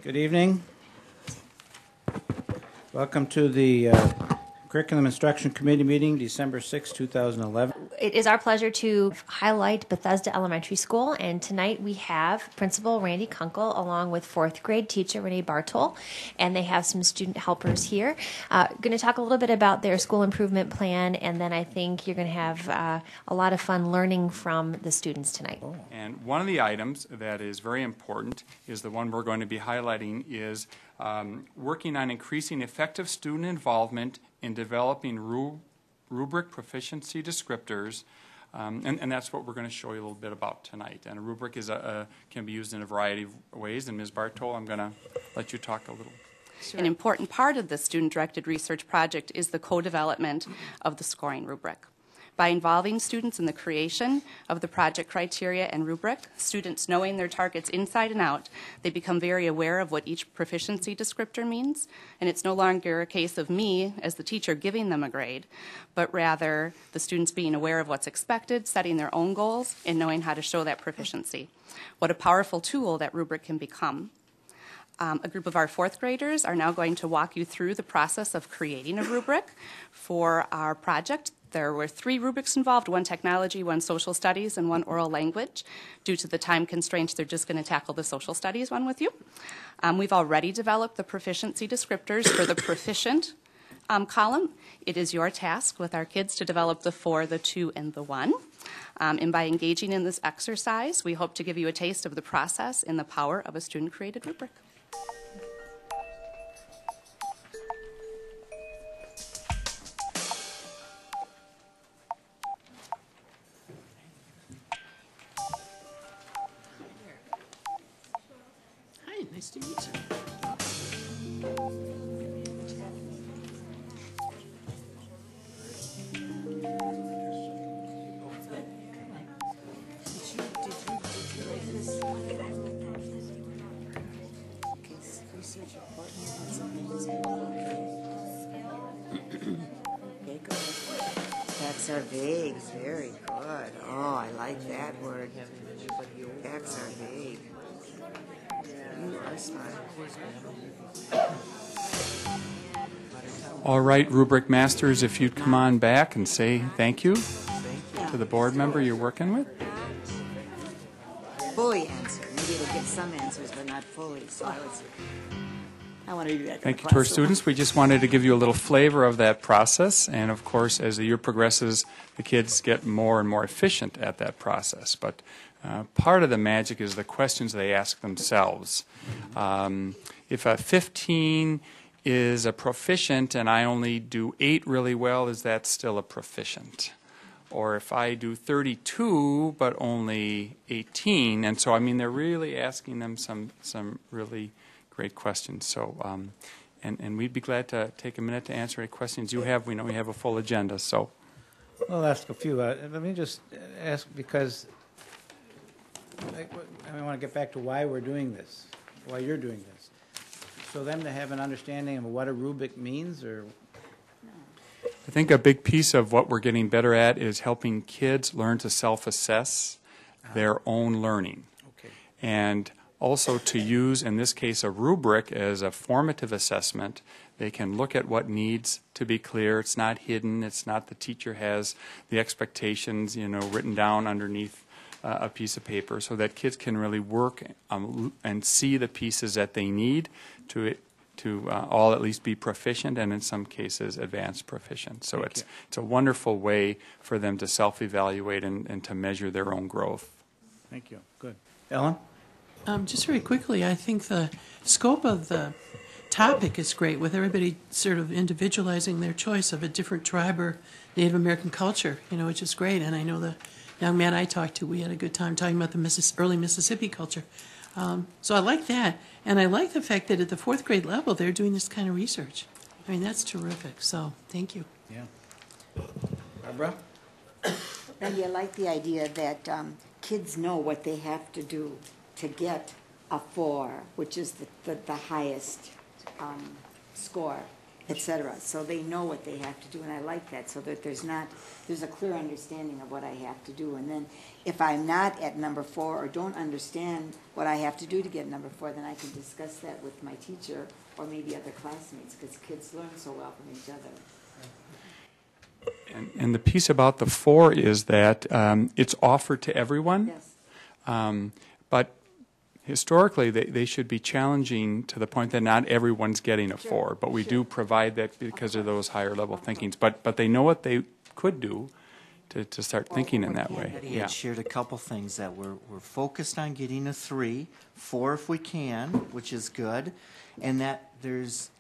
Good evening. Welcome to the Curriculum Instruction Committee meeting, December 6, 2011. It is our pleasure to highlight Bethesda Elementary School, and tonight we have Principal Randy Kunkel along with 4th grade teacher Renee Bartol, and they have some student helpers here. Going to talk a little bit about their school improvement plan, and then I think you're going to have a lot of fun learning from the students tonight. And one of the items that is very important is the one we're going to be highlighting is working on increasing effective student involvement in developing rubric proficiency descriptors, and that's what we're going to show you a little bit about tonight. And a rubric is can be used in a variety of ways, and Ms. Bartol, I'm going to let you talk a little. Sure. An important part of the student-directed research project is the co-development of the scoring rubric. By involving students in the creation of the project criteria and rubric, students knowing their targets inside and out, they become very aware of what each proficiency descriptor means. And it's no longer a case of me as the teacher giving them a grade, but rather the students being aware of what's expected, setting their own goals, and knowing how to show that proficiency. What a powerful tool that rubric can become. A group of our 4th graders are now going to walk you through the process of creating a rubric for our project. There were 3 rubrics involved, 1 technology, 1 social studies, and 1 oral language. Due to the time constraints, they're just going to tackle the social studies one with you. We've already developed the proficiency descriptors for the proficient column. It is your task with our kids to develop the 4, the 2, and the 1. And by engaging in this exercise, we hope to give you a taste of the process and the power of a student-created rubric. Nice to meet you. Facts are vague. Very good. Oh, I like that word. Facts are vague. You are smart. All right, rubric masters, if you'd come on back and say thank you to the board member you're working with. Fully answer. Maybe it'll give some answers, but not fully. So I want to do that. Thank you to our students. We just wanted to give you a little flavor of that process. And, of course, as the year progresses, the kids get more and more efficient at that process. But part of the magic is the questions they ask themselves. If a 15 is a proficient and I only do 8 really well, is that still a proficient? Or if I do 32 but only 18, and so, I mean, they're really asking them some really great questions. So, and we'd be glad to take a minute to answer any questions you have. We know we have a full agenda, so. I'll ask a few. Let me just ask, because I want to get back to why we're doing this, why you're doing this. So them to have an understanding of what a rubric means, or? I think a big piece of what we're getting better at is helping kids learn to self-assess their own learning. Okay. And also to use, in this case, a rubric as a formative assessment. They can look at what needs to be clear. It's not hidden. It's not the teacher has the expectations, written down underneath a piece of paper, so that kids can really work and see the pieces that they need to all at least be proficient, and in some cases advanced proficient. So it's a wonderful way for them to self-evaluate and to measure their own growth. Thank you. Good. Ellen? Just very quickly, I think the scope of the topic is great, with everybody sort of individualizing their choice of a different tribe or Native American culture, which is great. And I know the young man I talked to, we had a good time talking about the early Mississippi culture. So I like that. And I like the fact that at the 4th grade level, they're doing this kind of research. I mean, that's terrific. So thank you. Yeah. Barbara? And I like the idea that kids know what they have to do to get a 4, which is the highest score. etc. So they know what they have to do, and I like that, so that there's a clear understanding of what I have to do. And then if I'm not at number 4 or don't understand what I have to do to get number 4, then I can discuss that with my teacher or maybe other classmates, because kids learn so well from each other. And the piece about the 4 is that it's offered to everyone. Yes. But historically, they should be challenging to the point that not everyone's getting a 4. But we do provide that because of those higher level thinkings. But they know what they could do to start thinking in that way. He had shared a couple things that we're focused on getting a 3, 4 if we can, which is good, and that there's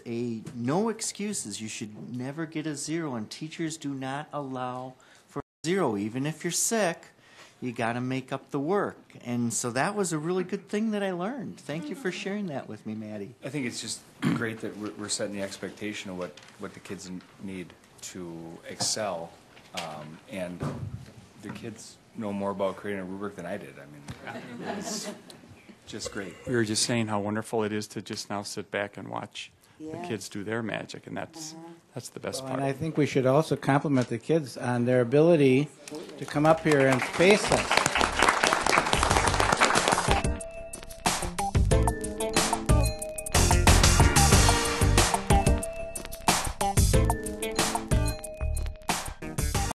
a no excuses. You should never get a 0, and teachers do not allow for a 0. Even if you're sick, you got to make up the work. And so that was a really good thing that I learned. Thank you for sharing that with me, Maddie. I think it's just great that we're setting the expectation of what the kids need to excel, and the kids know more about creating a rubric than I did. I mean, it's just great. We were just saying how wonderful it is to just now sit back and watch the Yes. kids do their magic, and that's the best part. And I think we should also compliment the kids on their ability to come up here and face us.